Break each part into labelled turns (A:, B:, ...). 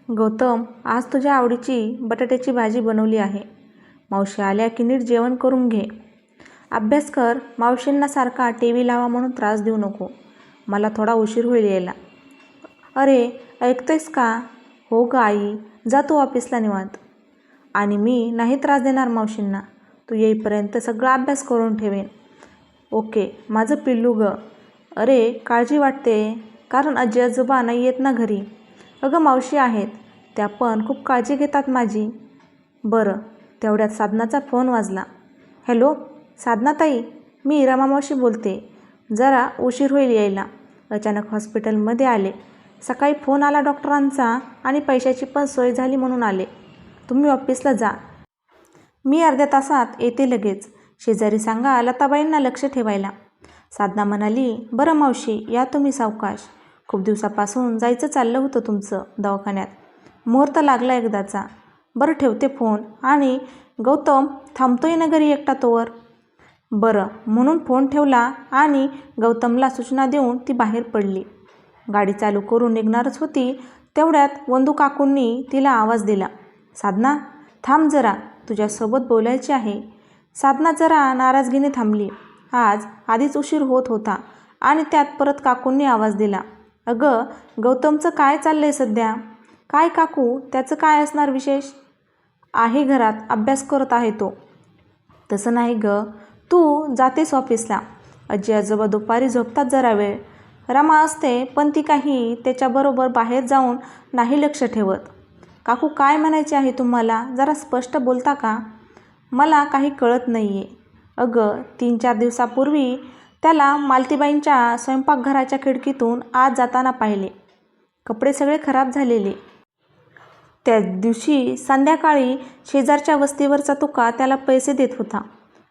A: गौतम, आज तुझ्या आवडीची बटाट्याची भाजी बनवली आहे. मावशी आल्या की नीट जेवण करून घे. अभ्यास कर. मावशींना सारखा टी व्ही लावा म्हणून त्रास देऊ नको. मला थोडा उशीर होईल यायला. अरे, ऐकतोयस का? हो ग आई, जा तू ऑफिसला निवांत. आणि मी नाही त्रास देणार मावशींना. तू येईपर्यंत सगळा अभ्यास करून ठेवेन. ओके माझं पिल्लू ग. अरे, काळजी वाटते कारण आजी आजोबा नाही येत ना घरी. अगं मावशी आहेत, त्या पण खूप काळजी घेतात माझी. बरं. तेवढ्यात साधनाचा फोन वाजला. हॅलो साधनाताई, मी रमा मावशी बोलते. जरा उशीर होईल यायला. अचानक हॉस्पिटलमध्ये आले. सकाळी फोन आला डॉक्टरांचा आणि पैशाची पण सोय झाली म्हणून आले. तुम्ही ऑफिसला जा. मी अर्ध्या तासात येते लगेच. शेजारी सांगा लताबाईंना लक्ष ठेवायला. साधना म्हणाली, बरं मावशी, या तुम्ही सावकाश. खूप दिवसापासून जायचं चाललं होतं तुमचं दवाखान्यात. मुहूर्त लागला एकदाचा. बरं ठेवते फोन. आणि गौतम थांबतोय ना घरी एकटा तोवर? बरं म्हणून फोन ठेवला आणि गौतमला सूचना देऊन ती बाहेर पडली. गाडी चालू करून निघणारच होती तेवढ्यात वंदू काकूंनी तिला आवाज दिला. साधना, थांब जरा, तुझ्यासोबत बोलायचे आहे. साधना जरा नाराजगीने थांबली. आज आधीच उशीर होत होता आणि त्यात परत काकूंनी आवाज दिला. अगं गौतमचं काय चाललंय सध्या? काय काकू, त्याचं काय असणार विशेष? आहे घरात, अभ्यास करत आहे तो. तसं नाही ग, तू जातेस ऑफिसला. आजी आजोबा दुपारी झोपतात जरा वेळ. रमा असते पण ती काही त्याच्याबरोबर बाहेर जाऊन नाही लक्ष ठेवत. काकू काय म्हणायचे आहे तुम्हाला? जरा स्पष्ट बोलता का? मला काही कळत नाही आहे. अगं 3-4 दिवसापूर्वी त्याला मालतीबाईंच्या स्वयंपाकघराच्या खिडकीतून आत जाताना पाहिले. कपडे सगळे खराब झालेले. त्या दिवशी संध्याकाळी शेजारच्या वस्तीवरचा तुका त्याला पैसे देत होता.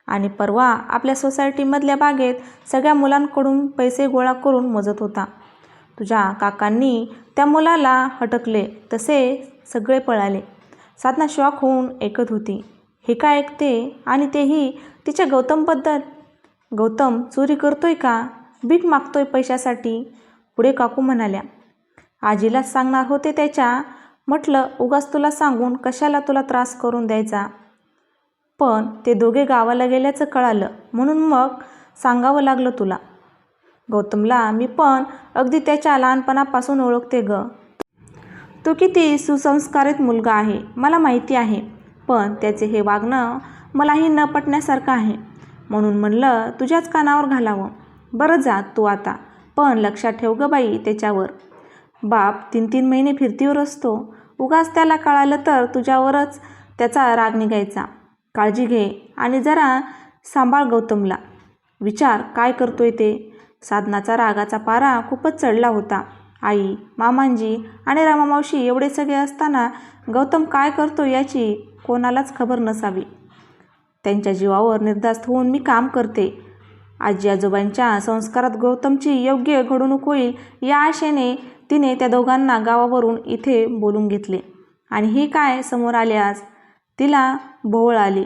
A: आणि परवा आपल्या सोसायटीमधल्या बागेत सगळ्या मुलांकडून पैसे गोळा करून मोजत होता. तुझ्या काकांनी त्या मुलाला हटकले तसे सगळे पळाले. साधना शॉक होऊन ऐकत होती. हे काय ऐकते? आणि तेही तिच्या गौतमबद्दल. गौतम चोरी करतोय का? भीक मागतोय पैशासाठी? पुढे काकू म्हणाल्या. आजीलाच सांगणार होते त्याच्या. म्हटलं उगाच तुला सांगून कशाला तुला त्रास करून द्यायचा. पण ते दोघे गावाला गेल्याचं कळालं म्हणून मग सांगावं लागलं तुला. गौतमला मी पण अगदी त्याच्या लहानपणापासून ओळखते ग. तो किती सुसंस्कारित मुलगा आहे मला माहिती आहे. पण त्याचे हे वागणं मलाही न पटण्यासारखं आहे. म्हणून म्हणलं तुझ्याच कानावर घालावं. बरं जा तू आता, पण लक्षात ठेव ग बाई त्याच्यावर. बाप 3-3 महिने फिरतीवर असतो. उगाच त्याला कळालं तर तुझ्यावरच त्याचा राग निघायचा. काळजी घे आणि जरा सांभाळ गौतमला. विचार काय करतोय ते. साधनाचा रागाचा पारा खूपच चढला होता. आई, मामांजी आणि रमामावशी एवढे सगळे असताना गौतम काय करतो याची कोणालाच खबर नसावी. त्यांच्या जीवावर निर्धास्त होऊन मी काम करते. आजी आजोबांच्या संस्कारात गौतमची योग्य घडवणूक होईल या आशेने तिने त्या दोघांना गावावरून इथे बोलून घेतले. आणि हे काय समोर आले आज? तिला भोवळ आली.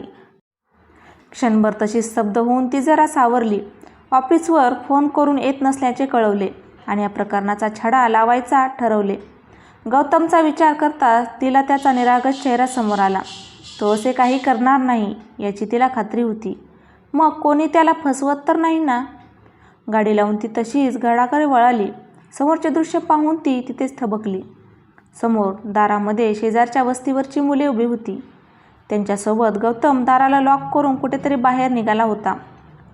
A: क्षणभर तशी स्तब्ध होऊन ती जरा सावरली. ऑफिसवर फोन करून येत नसल्याचे कळवले आणि या प्रकरणाचा छडा लावायचा ठरवले. गौतमचा विचार करताच तिला त्याचा निरागस चेहरा समोर आला. तो असे काही करणार नाही याची तिला खात्री होती. मग कोणी त्याला फसवत तर नाही ना? गाडी लावून ती तशीच घराकडे वळाली. समोरचे दृश्य पाहून ती तिथेच थबकली. समोर दारामध्ये शेजारच्या वस्तीवरची मुले उभी होती. त्यांच्यासोबत गौतम दाराला लॉक करून कुठेतरी बाहेर निघाला होता.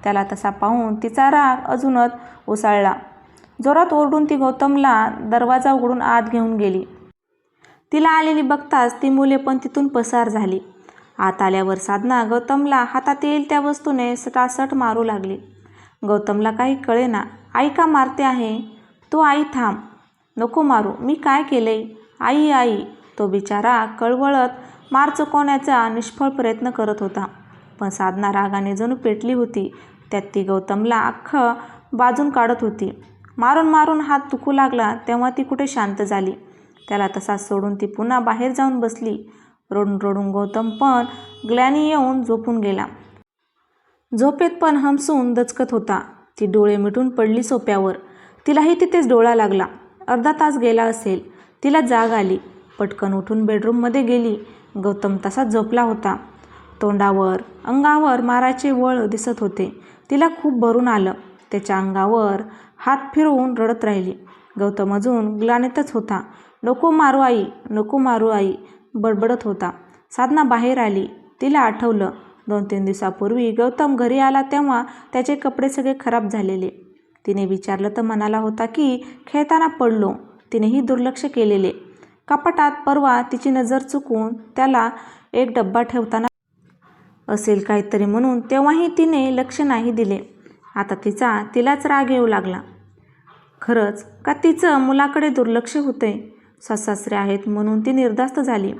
A: त्याला तसा पाहून तिचा राग अजूनच उसळला. जोरात ओरडून ती गौतमला दरवाजा उघडून आत घेऊन गेली. तिला आलेली बघताच ती मुले पण तिथून पसार झाली. आत आल्यावर साधना गौतमला हातात येईल त्या वस्तूने सटासट मारू लागली. गौतमला काही कळेना. आई का मारते आहे? तो आई थांब, नको मारू, मी काय केलंय? आई आई. तो बिचारा कळवळत मार चुकवण्याचा निष्फळ प्रयत्न करत होता. पण साधना रागाने जणू पेटली होती. त्यात ती गौतमला अख्खं बाजून काढत होती. मारून मारून हात दुखू लागला तेव्हा ती कुठे शांत झाली. त्याला तसाच सोडून ती पुन्हा बाहेर जाऊन बसली. रडून रडून गौतम पण ग्लानी येऊन झोपून गेला. झोपेत पण हमसून दचकत होता. ती डोळे मिटून पडली सोफ्यावर. तिलाही तिथेच डोळा लागला. अर्धा तास गेला असेल. तिला जाग आली. पटकन उठून बेडरूममध्ये गेली. गौतम तसाच झोपला होता. तोंडावर अंगावर माराचे वळ दिसत होते. तिला खूप भरून आलं. त्याच्या अंगावर हात फिरवून रडत राहिली. गौतम अजून ग्लानीतच होता. नको मारू आई, नको मारू आई बडबडत होता. साधना बाहेर आली. तिला आठवलं 2-3 दिवसापूर्वी गौतम घरी आला तेव्हा त्याचे कपडे सगळे खराब झालेले. तिने विचारलं तर म्हणाला होता की खेळताना पडलो. तिनेही दुर्लक्ष केलेले. कपाटात परवा तिची नजर चुकून त्याला एक डब्बा ठेवताना असेल काहीतरी म्हणून तेव्हाही तिने लक्ष नाही दिले. आता तिलाच राग येऊ लागला. खरंच का तिचं मुलाकडे दुर्लक्ष होते? सासरे आहेत म्हणून ती निर्धास्त झाली.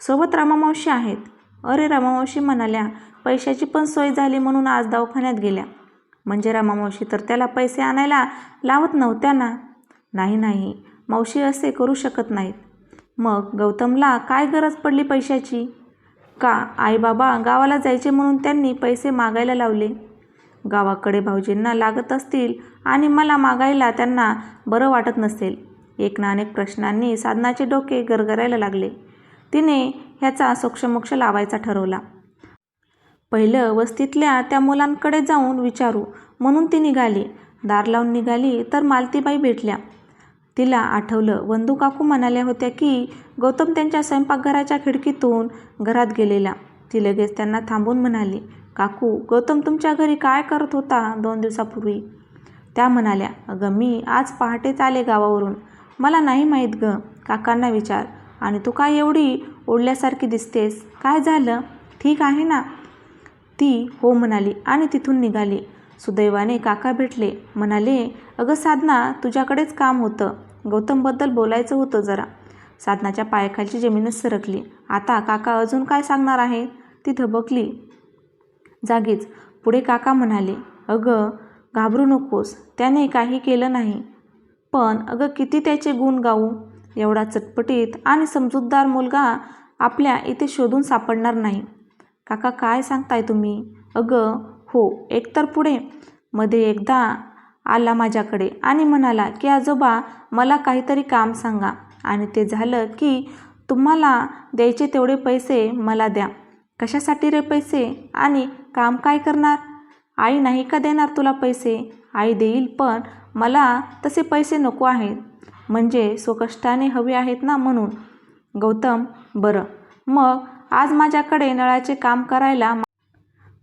A: सोबत रमामावशी आहेत. अरे रमामावशी म्हणाल्या पैशाची पण सोय झाली म्हणून आज दवाखान्यात गेल्या. म्हणजे रमामावशी तर त्याला पैसे आणायला लावत नव्हत्या ना? नाही मावशी असे करू शकत नाहीत. मग गौतमला काय गरज पडली पैशाची? का आई बाबा गावाला जायचे म्हणून त्यांनी पैसे मागायला लावले? गावाकडे भाऊजींना लागत असतील आणि मला मागायला त्यांना बरं वाटत नसेल. एक ना अनेक प्रश्नांनी साधनाचे डोके गरगरायला लागले. तिने ह्याचा सोक्षमोक्ष लावायचा ठरवला. पहिलं वस्तीतल्या त्या मुलांकडे जाऊन विचारू म्हणून ती निघाली. दार लावून निघाली तर मालतीबाई भेटल्या. तिला आठवलं वंदू काकू म्हणाल्या होत्या की गौतम त्यांच्या स्वयंपाकघराच्या खिडकीतून घरात गेलेला. ती लगेच त्यांना थांबून म्हणाली, काकू गौतम तुमच्या घरी काय करत होता 2 दिवसापूर्वी? त्या म्हणाल्या, अगं मी आज पहाटेच आले गावावरून. मला नाही माहीत गं, काकांना विचार. आणि तू काय एवढी ओढल्यासारखी दिसतेस? काय झालं? ठीक आहे ना? ती हो म्हणाली आणि तिथून निघाली. सुदैवाने काका भेटले. म्हणाले, अगं साधना तुझ्याकडेच काम होतं. गौतमबद्दल बोलायचं होतं जरा. साधनाच्या पायाखालची जमीनच सरकली. आता काका अजून काय सांगणार आहे? ती धबकली जागीच. पुढे काका म्हणाले, अगं घाबरू नकोस, त्याने काही केलं नाही. पण अगं किती त्याचे गुण गाऊ? एवढा चटपटीत आणि समजूतदार मुलगा आपल्या इथे शोधून सापडणार नाही. काका काय सांगताय तुम्ही? अगं हो, एकतर पुढे मध्ये एकदा आला माझ्याकडे आणि म्हणाला की आजोबा मला काहीतरी काम सांगा आणि ते झालं की तुम्हाला द्यायचे तेवढे पैसे मला द्या. कशासाठी रे पैसे? आणि काम काय करणार? आई नाही का देणार तुला पैसे? आई देईल पण मला तसे पैसे नको आहेत. म्हणजे स्वकष्टाने हवे आहेत ना म्हणून. गौतम बरं मग आज माझ्याकडे नळाचे काम करायला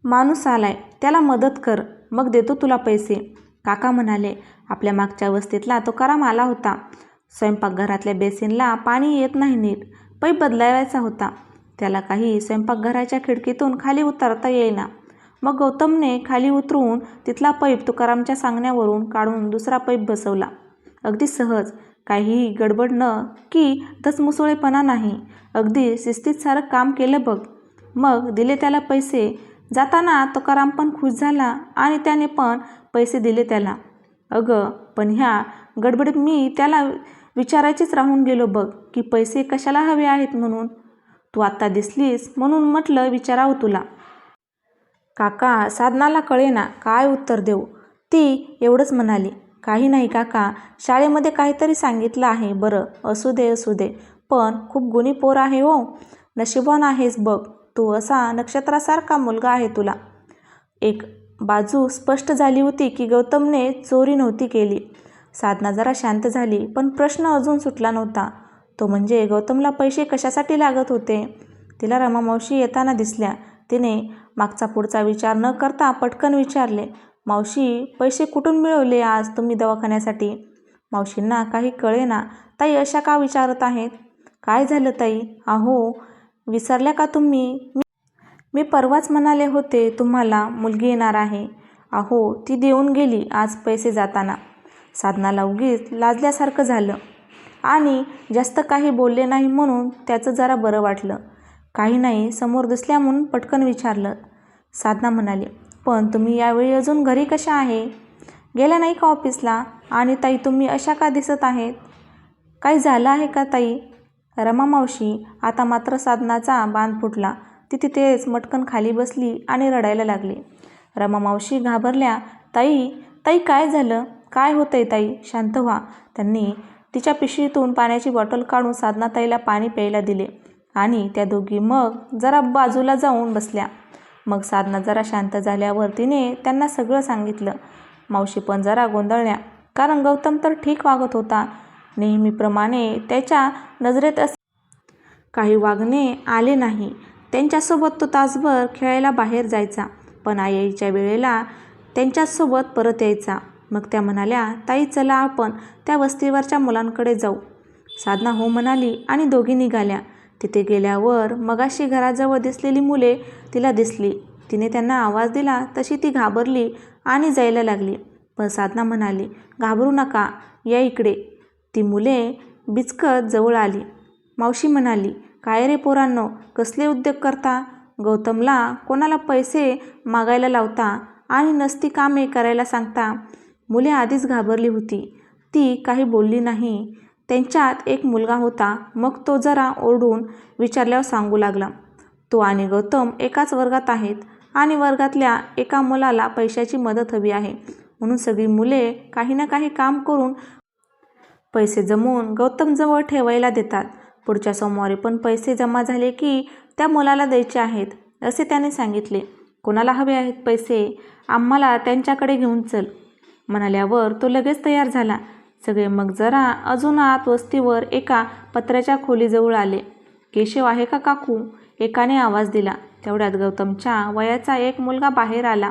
A: माणूस आलाय, त्याला मदत कर, मग देतो तुला पैसे. काका म्हणाले, आपल्या मागच्या वस्तीतला तो कराम आला होता. स्वयंपाकघरातल्या बेसिनला पाणी येत नाही नीट. पाईप बदलावायचा होता. त्याला काही स्वयंपाकघराच्या खिडकीतून खाली उतरता येईना. मग गौतमने खाली उतरून तिथला पाईप तुकारामच्या सांगण्यावरून काढून दुसरा पाईप बसवला. अगदी सहज, काहीही गडबड न की धसमुसळेपणा नाही. अगदी शिस्तीत सारं काम केलं बघ. मग दिले त्याला पैसे. जाताना तुकाराम पण खुश झाला आणि त्याने पण पैसे दिले त्याला. अगं पण ह्या गडबडीत मी त्याला विचारायचीच राहून गेलो बघ की पैसे कशाला हवे आहेत म्हणून. तू आत्ता दिसलीस म्हणून म्हटलं विचारावं तुला. काका साधनाला कळेना काय उत्तर देऊ. ती एवढंच म्हणाली, काही नाही काका, शाळेमध्ये काहीतरी सांगितलं आहे. बरं असू दे, पण खूप गुणी पोर आहे हो. नशिबवान आहेस बघ तू, असा नक्षत्रासारखा मुलगा आहे तुला. एक बाजू स्पष्ट झाली होती की गौतमने चोरी नव्हती केली. साधना जरा शांत झाली, पण प्रश्न अजून सुटला नव्हता. तो म्हणजे गौतमला पैसे कशासाठी लागत होते? तिला रमामावशी येताना दिसल्या. तिने मागचा पुढचा विचार न करता पटकन विचारले, मावशी पैसे कुठून मिळवले आज तुम्ही दवाखान्यासाठी? मावशींना काही कळेना. ताई अशा का विचारत आहेत? काय झालं ताई? अहो विसरल्या का तुम्ही? मी परवाच म्हणाले होते तुम्हाला मुलगी येणार आहे. अहो ती देऊन गेली आज पैसे जाताना. साधनाला उगीच लाजल्यासारखं झालं आणि जास्त काही बोलले नाही म्हणून त्याचं जरा बरं वाटलं. काही नाही, समोर दिसल्या म्हणून पटकन विचारलं. साधना म्हणाली, पण तुम्ही यावेळी अजून घरी कशा आहे? गेल्या नाही का ऑफिसला? आणि ताई तुम्ही अशा का दिसत आहेत? काही झालं आहे का ताई? रमामावशी. आता मात्र साधनाचा बांध फुटला. ती तिथेच मटकन खाली बसली आणि रडायला लागली. रमामावशी घाबरल्या. ताई काय झालं? काय होतंय ताई? शांत व्हा. त्यांनी तिच्या पिशवीतून पाण्याची बॉटल काढून साधनाताईला पाणी प्यायला दिले आणि त्या दोघी मग जरा बाजूला जाऊन बसल्या. मग साधना जरा शांत झाल्यावर तिने त्यांना सगळं सांगितलं. मावशी पण जरा गोंधळल्या, कारण गौतम तर ठीक वागत होता. नेहमीप्रमाणे त्याच्या नजरेत काही वागणे आले नाही. त्यांच्यासोबत तो तासभर खेळायला बाहेर जायचा, पण आईच्या वेळेला त्यांच्यासोबत परत यायचा. मग त्या म्हणाल्या, ताई चला आपण त्या वस्तीवरच्या मुलांकडे जाऊ. साधना हो म्हणाली आणि दोघी निघाल्या. तिथे गेल्यावर मगाशी घराजवळ दिसलेली मुले तिला दिसली. तिने त्यांना आवाज दिला तशी ती घाबरली आणि जायला लागली. पण साधना म्हणाली, घाबरू नका, या इकडे. ती मुले बिचकत जवळ आली. मावशी म्हणाली, काय रे पोरांनो, कसले उद्योग करता? गौतमला कोणाला पैसे मागायला लावता आणि नसती कामे करायला सांगता. मुले आधीच घाबरली होती. ती काही बोलली नाही. त्यांच्यात एक मुलगा होता. मग तो जरा ओरडून विचारल्यावर सांगू लागला, तो आणि गौतम एकाच वर्गात आहेत आणि वर्गातल्या एका मुलाला पैशाची मदत हवी आहे, म्हणून सगळी मुले काही ना काही काम करून पैसे जमवून गौतमजवळ ठेवायला देतात. पुढच्या सोमवारी पण पैसे जमा झाले की त्या मुलाला द्यायचे आहेत, असे त्याने सांगितले. कोणाला हवे आहेत पैसे? आम्हाला त्यांच्याकडे घेऊन चल, म्हणाल्यावर तो लगेच तयार झाला. सगळे मग जरा अजून आत वस्तीवर एका पत्र्याच्या खोलीजवळ आले. केशव आहे का काकू? एकाने आवाज दिला. तेवढ्यात गौतमच्या वयाचा एक मुलगा बाहेर आला,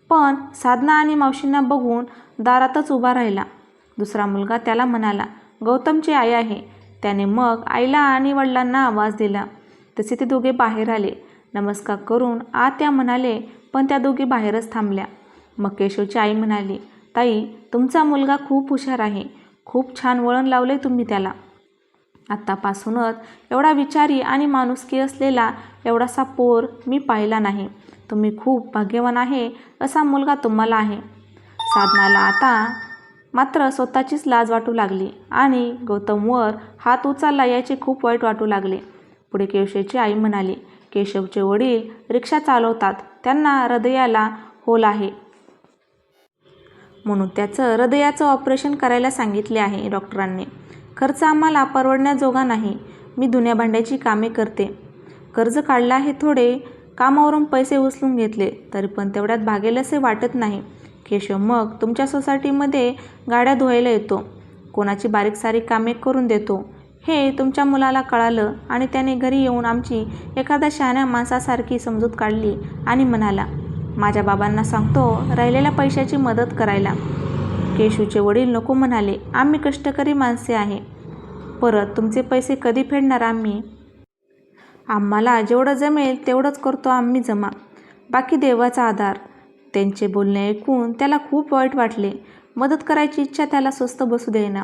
A: पण साधना आणि मावशींना बघून दारातच उभा राहिला. दुसरा मुलगा त्याला म्हणाला, गौतमची आई आहे. त्याने मग आईला आणि वडिलांना आवाज दिला. तसे ते दोघे बाहेर आले. नमस्कार करून आत या म्हणाले, पण त्या दोघी बाहेरच थांबल्या. मग केशवची आई म्हणाली, ताई तुमचा मुलगा खूप हुशार आहे, खूप छान वळण लावले तुम्ही त्याला. आत्तापासूनच एवढा विचारी आणि माणुसकी असलेला एवढासा पोर मी पाहिला नाही. तुम्ही खूप भाग्यवान आहे, असा मुलगा तुम्हाला आहे. साधनाला आता मात्र स्वतःचीच लाज वाटू लागली आणि गौतमवर हात उचलला याचे खूप वाईट वाटू लागले. पुढे केशवची आई म्हणाली, केशवचे वडील रिक्षा चालवतात, त्यांना हृदयाला होल आहे, म्हणून त्याचं हृदयाचं ऑपरेशन करायला सांगितले आहे डॉक्टरांनी. खर्च आम्हाला परवडण्याजोगा नाही. मी धुण्या भांड्याची कामे करते, कर्ज काढलं आहे थोडे, कामावरून पैसे उचलून घेतले, तरी पण तेवढ्यात भागेल असे वाटत नाही. केशव मग तुमच्या सोसायटीमध्ये गाड्या धुवायला येतो, कोणाची बारीक सारीक कामे करून देतो. हे तुमच्या मुलाला कळालं आणि त्याने घरी येऊन आमची एखाद्या शहाण्या माणसासारखी समजूत काढली आणि म्हणाला, माझ्या बाबांना सांगतो राहिलेल्या पैशाची मदत करायला. केशूचे वडील नको म्हणाले, आम्ही कष्टकरी माणसे आहे, परत तुमचे पैसे कधी फेडणार आम्ही? आम्हाला जेवढं जमेल तेवढंच करतो आम्ही जमा, बाकी देवाचा आधार. त्यांचे बोलणे ऐकून त्याला खूप वाईट वाटले. मदत करायची इच्छा त्याला स्वस्त बसू देईना.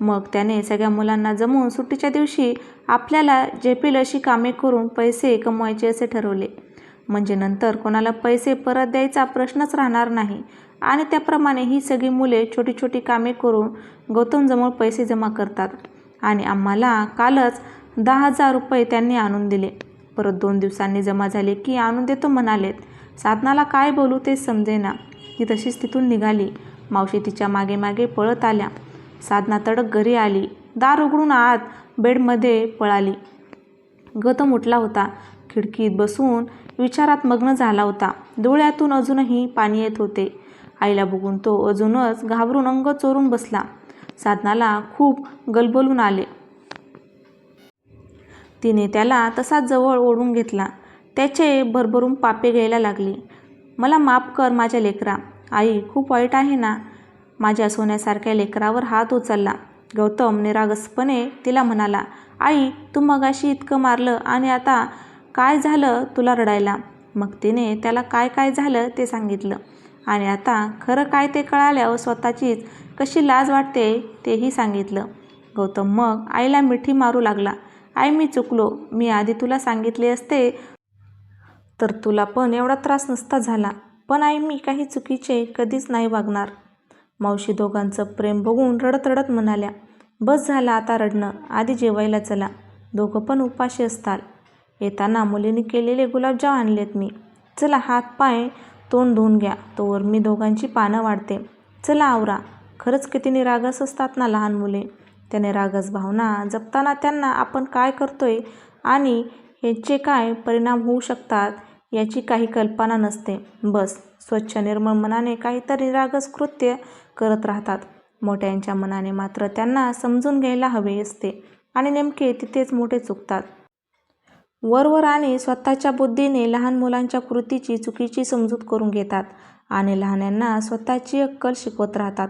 A: मग त्याने सगळ्या मुलांना जमवून सुट्टीच्या दिवशी आपल्याला झेपेल अशी कामे करून पैसे कमवायचे असे ठरवले. म्हणजे नंतर कोणाला पैसे परत द्यायचा प्रश्नच राहणार नाही. आणि त्याप्रमाणे ही सगळी मुले छोटी छोटी कामे करून गौतमजवळ पैसे जमा करतात. आणि आम्हाला कालच 10,000 रुपये त्यांनी आणून दिले. परत 2 दिवसांनी जमा झाले की आणून देतो म्हणालेत. साधनाला काय बोलू ते समजेना. ती तशीच तिथून निघाली. मावशी तिच्या मागे मागे पळत आल्या. साधना तडक घरी आली. दार उघडून आत बेडमध्ये पळाली. गौतम उठला होता. खिडकीत बसून विचारात मग्न झाला होता. डोळ्यातून अजूनही पाणी येत होते. आईला बघून तो अजूनच घाबरून अंग चोरून बसला. साधनाला खूप गलबलून आले. तिने त्याला तसाच जवळ ओढून घेतला. त्याचे भरभरून पापे घ्यायला लागली. मला माफ कर माझ्या लेकरा, आई खूप वाईट आहे ना. माझ्या सोन्यासारख्या लेकरावर हात उचलला. गौतम निरागसपणे तिला म्हणाला, आई तू मगाशी इतकं मारलं आणि आता काय झालं तुला रडायला? मग तिने त्याला काय काय झालं ते सांगितलं आणि आता खरं काय ते कळाल्यावर स्वतःचीच कशी लाज वाटते तेही सांगितलं. गौतम मग आईला मिठी मारू लागला. आई मी चुकलो, मी आधी तुला सांगितले असते तर तुला पण एवढा त्रास नसता झाला. पण आई मी काही चुकीचे कधीच नाही वागणार. मावशी दोघांचं प्रेम बघून रडत रडत म्हणाल्या, बस झाला आता रडणं, आधी जेवायला चला, दोघं पण उपाशी असताल. येताना मुलीने केलेले गुलाबजाम आणलेत मी, चला हात पाय तोंड धुवून घ्या, तोवर मी दोघांची पानं वाढते. चला आवरा. खरंच किती निरागस असतात ना लहान मुले. त्याने रागस भावना जपताना त्यांना आपण काय करतोय आणि ह्याचे काय परिणाम होऊ शकतात याची काही कल्पना नसते. बस स्वच्छ निर्मळ मनाने काहीतरी निरागस कृत्य करत राहतात. मोठ्यांच्या मनाने मात्र त्यांना समजून घ्यायला हवे असते आणि नेमके तिथेच मोठे चुकतात. वरवर आणि स्वतःच्या बुद्धीने लहान मुलांच्या कृतीची चुकीची समजूत करून घेतात आणि लहानांना स्वतःची अक्कल शिकवत राहतात.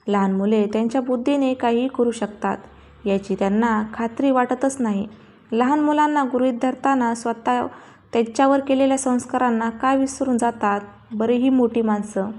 A: लहान मुले त्यांच्या बुद्धीने काहीही करू शकतात याची त्यांना खात्री वाटतच नाही. लहान मुलांना गृहीत धरताना स्वतः त्यांच्यावर केलेल्या संस्कारांना का विसरून जातात बरे ही मोठी माणसं.